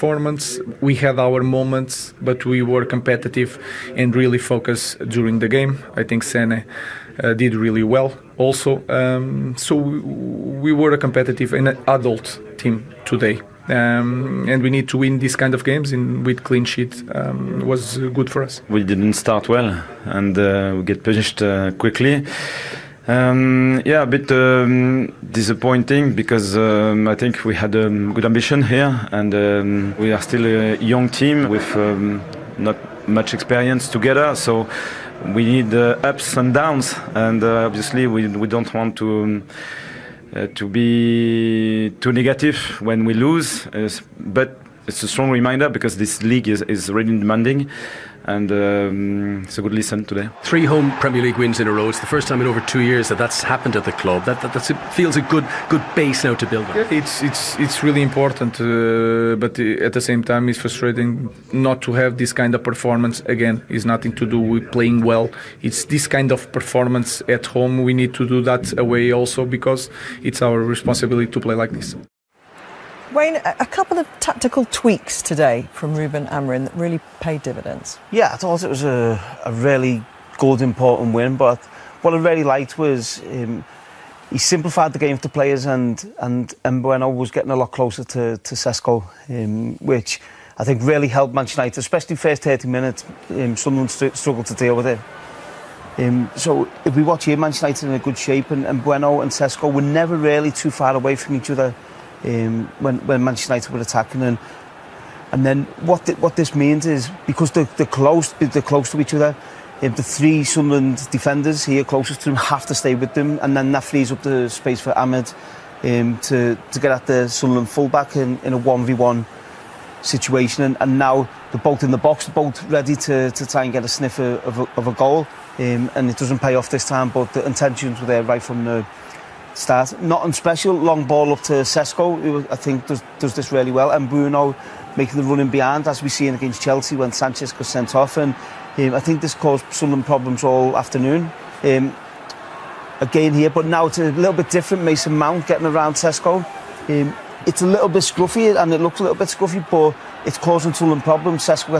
performance. We had our moments, but we were competitive and really focused during the game. I think Sene did really well also. So we were a competitive and an adult team today. And we need to win these kind of games with clean sheet was good for us. We didn't start well and we get punished quickly. A bit disappointing because I think we had good ambition here and we are still a young team with not much experience together, so we need ups and downs, and obviously we don't want to be too negative when we lose, but it's a strong reminder because this league is really demanding. And it's a good lesson today. 3 home Premier League wins in a row. It's the first time in over 2 years that's happened at the club. That feels a good base now to build on. Yeah, it's really important, but at the same time, it's frustrating not to have this kind of performance again. It's nothing to do with playing well. It's this kind of performance at home. We need to do that away also because it's our responsibility to play like this. Wayne, a couple of tactical tweaks today from Rúben Amorim that really paid dividends. Yeah, I thought it was a really good, important win, but what I really liked was he simplified the game for the players, and Bueno was getting a lot closer to Sesko, which I think really helped Manchester United, especially first 30 minutes. Sunderland struggled to deal with it. So if we watch here, Manchester United in a good shape, and Bueno and Sesko were never really too far away from each other. When Manchester United were attacking, and then what this means is because they're close to each other, the 3 Sunderland defenders here closest to them have to stay with them, and then that frees up the space for Ahmed to get at the Sunderland fullback in a 1v1 situation, and now they're both in the box, they're both ready to try and get a sniff of a goal, and it doesn't pay off this time, but the intentions were there right from the start. Nothing special, long ball up to Sesko, who I think does this really well, and Bruno making the running behind, as we seen against Chelsea when Sanchez got sent off, and I think this caused Sunderland problems all afternoon. Again here, but now it's a little bit different. Mason Mount getting around Sesko. It's a little bit scruffy, and it looks a little bit scruffy, but it's causing Sunderland problems. Sesko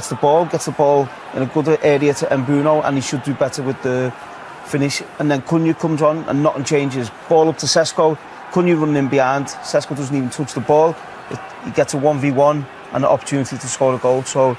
gets the ball in a good area to Bruno, and he should do better with the finish, and then Cunha comes on and nothing changes. Ball up to Sesko, Cunha running in behind, Sesko doesn't even touch the ball. He gets a 1v1 and an opportunity to score a goal. So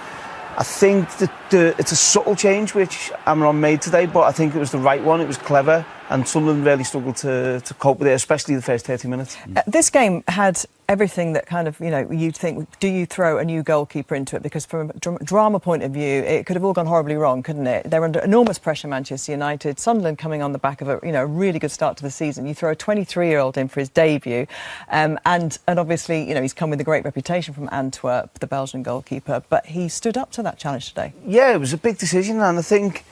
I think that it's a subtle change which Amorim made today, but I think it was the right one. It was clever, and Sunderland really struggled to cope with it, especially the first 30 minutes. This game had everything that kind of, you'd think, do you throw a new goalkeeper into it? Because from a drama point of view, it could have all gone horribly wrong, couldn't it? They're under enormous pressure, Manchester United. Sunderland coming on the back of a really good start to the season. You throw a 23-year-old in for his debut, and obviously, he's come with a great reputation from Antwerp, the Belgian goalkeeper, but he stood up to that challenge today. Yeah, it was a big decision, and I think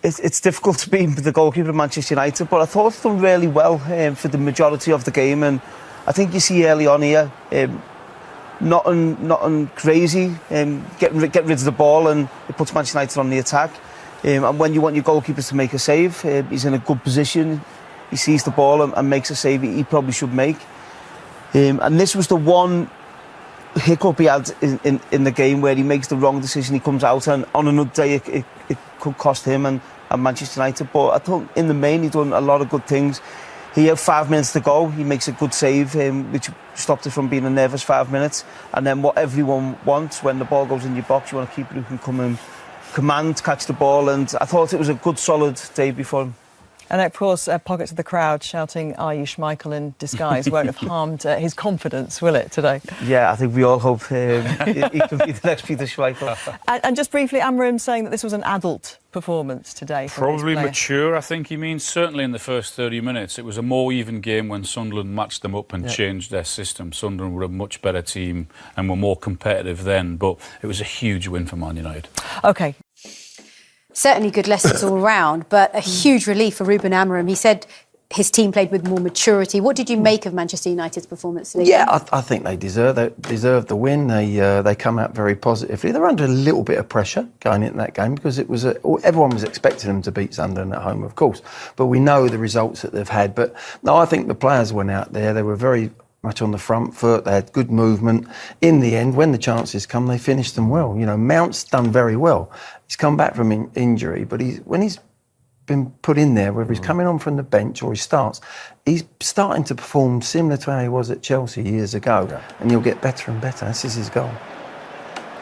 it's difficult to be the goalkeeper of Manchester United, but I thought he's done really well for the majority of the game, and I think you see early on here, nothing crazy, get rid of the ball, and it puts Manchester United on the attack. And when you want your goalkeepers to make a save, he's in a good position, he sees the ball and makes a save he probably should make. And this was the one hiccup he had in the game where he makes the wrong decision, he comes out, and on another day it could cost him and Manchester United. But I thought in the main he'd done a lot of good things. He had 5 minutes to go, he makes a good save, which stopped it from being a nervous 5 minutes. And then what everyone wants when the ball goes in your box, you want to keep it who can come and command, catch the ball, and I thought it was a good solid day before him. And of course, pockets of the crowd shouting, "Are you Schmeichel in disguise?" won't have harmed his confidence, will it, today? Yeah, I think we all hope he can be the next Peter Schmeichel. And just briefly, Amorim saying that this was an adult performance today. Probably mature, I think he means. Certainly in the first 30 minutes. It was a more even game when Sunderland matched them up and changed their system. Sunderland were a much better team and were more competitive then, but it was a huge win for Man United. OK. Certainly good lessons all round, but a huge relief for Rúben Amorim. He said his team played with more maturity. What did you make of Manchester United's performance today? Yeah, I think they deserve the win. They come out very positively. They're under a little bit of pressure going into that game because it was everyone was expecting them to beat Sunderland at home, of course. But we know the results that they've had. But no, I think the players went out there. They were very much on the front foot. They had good movement. In the end, when the chances come, they finished them well. You know, Mount's done very well. He's come back from injury, but when he's been put in there, whether he's coming on from the bench or he starts, he's starting to perform similar to how he was at Chelsea years ago, and he'll get better and better. This is his goal.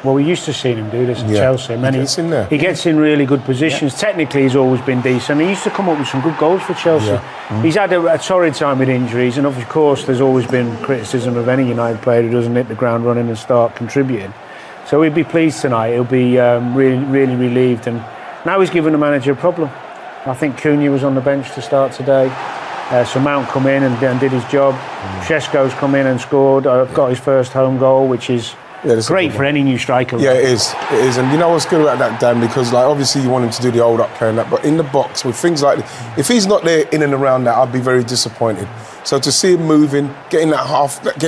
Well, we used to see him do this at Chelsea. I mean, he gets in there. He gets in really good positions. Technically, he's always been decent. He used to come up with some good goals for Chelsea. He's had a torrid time with injuries, and of course, there's always been criticism of any United player who doesn't hit the ground running and start contributing. So we'd be pleased tonight. He'll be really, really relieved. And now he's given the manager a problem. I think Cunha was on the bench to start today. So Mount come in and did his job. Šeško's come in and scored. Got his first home goal, which is great for any new striker. Yeah, it is. It is. And you know what's good about that, Dan? Because, like, obviously you want him to do the old up play and that, but in the box, with things like this, if he's not there in and around that, I'd be very disappointed. So to see him moving, getting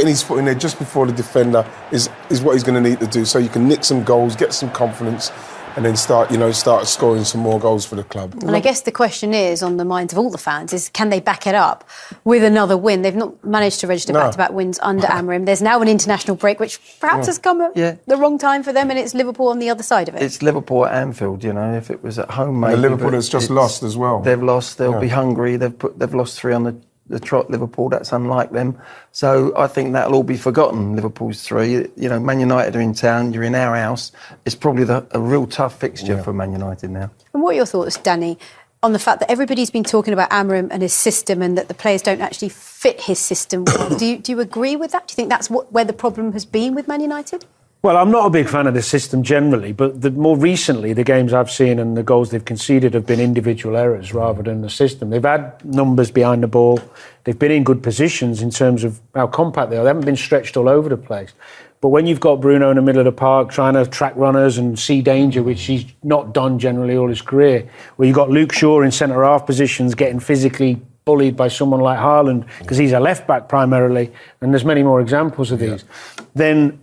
his foot in there just before the defender is what he's going to need to do. So you can nick some goals, get some confidence, and then start scoring some more goals for the club. And I guess the question is, on the minds of all the fans, is can they back it up with another win? They've not managed to register back-to-back wins under Amorim. There's now an international break, which perhaps has come at the wrong time for them, and it's Liverpool on the other side of it. It's Liverpool at Anfield, you know. If it was at home, maybe. And Liverpool has just lost as well. They've lost. They'll be hungry. They've lost 3 on the trot, Liverpool. That's unlike them. So I think that'll all be forgotten, Liverpool's 3. You know, Man United are in town, you're in our house. It's probably a real tough fixture for Man United now. And what are your thoughts, Danny, on the fact that everybody's been talking about Amorim and his system and that the players don't actually fit his system well? Do you agree with that? Do you think that's where the problem has been with Man United? Well, I'm not a big fan of the system generally, but more recently, the games I've seen and the goals they've conceded have been individual errors rather than the system. They've had numbers behind the ball. They've been in good positions in terms of how compact they are. They haven't been stretched all over the place. But when you've got Bruno in the middle of the park trying to track runners and see danger, which he's not done generally all his career, where you've got Luke Shaw in centre-half positions getting physically bullied by someone like Haaland, because he's a left-back primarily, and there's many more examples of these, then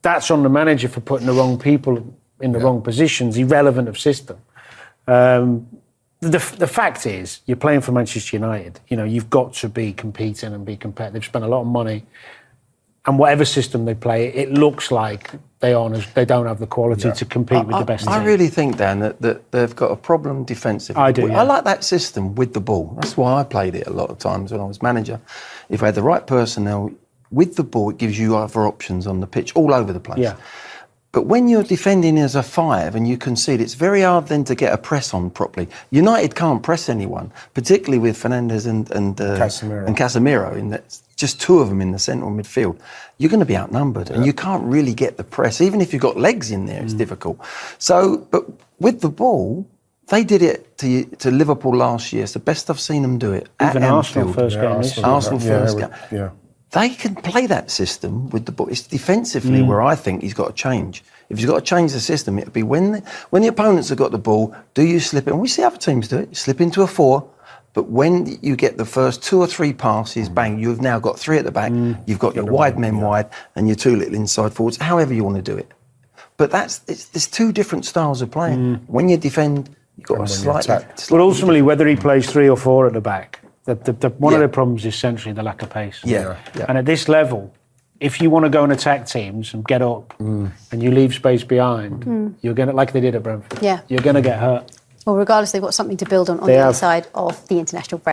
that's on the manager for putting the wrong people in the wrong positions, irrelevant of system. The fact is, you're playing for Manchester United. You know, you've got to be competing and be competitive. They've spent a lot of money, and whatever system they play, it looks like they don't have the quality to compete with the best team. I really think, Dan, that they've got a problem defensively. I do. I like that system with the ball. That's why I played it a lot of times when I was manager. If I had the right personnel with the ball, it gives you other options on the pitch all over the place. Yeah. But when you're defending as a 5 and you concede, it's very hard then to get a press on properly. United can't press anyone, particularly with Fernandes and Casemiro. In that, just 2 of them in the central midfield. You're going to be outnumbered, and you can't really get the press. Even if you've got legs in there, it's difficult. So, but with the ball, they did it to Liverpool last year. It's the best I've seen them do it. Even Arsenal first game. Arsenal first game. Yeah. They can play that system with the ball. It's defensively where I think he's got to change. If he's got to change the system, it'll be when the opponents have got the ball, do you slip in? And we see other teams do it. You slip into a 4, but when you get the first 2 or 3 passes, bang, you've now got 3 at the back. You've got your wide men wide and your 2 little inside forwards, however you want to do it. But there's 2 different styles of playing. When you defend, you've got to slightly... But ultimately, whether he plays 3 or 4 at the back, one of the problems is essentially the lack of pace. Yeah. And at this level, if you want to go and attack teams and get up and you leave space behind, you're going to, like they did at Brentford, you're going to get hurt. Well, regardless, they've got something to build on the other side of the international break.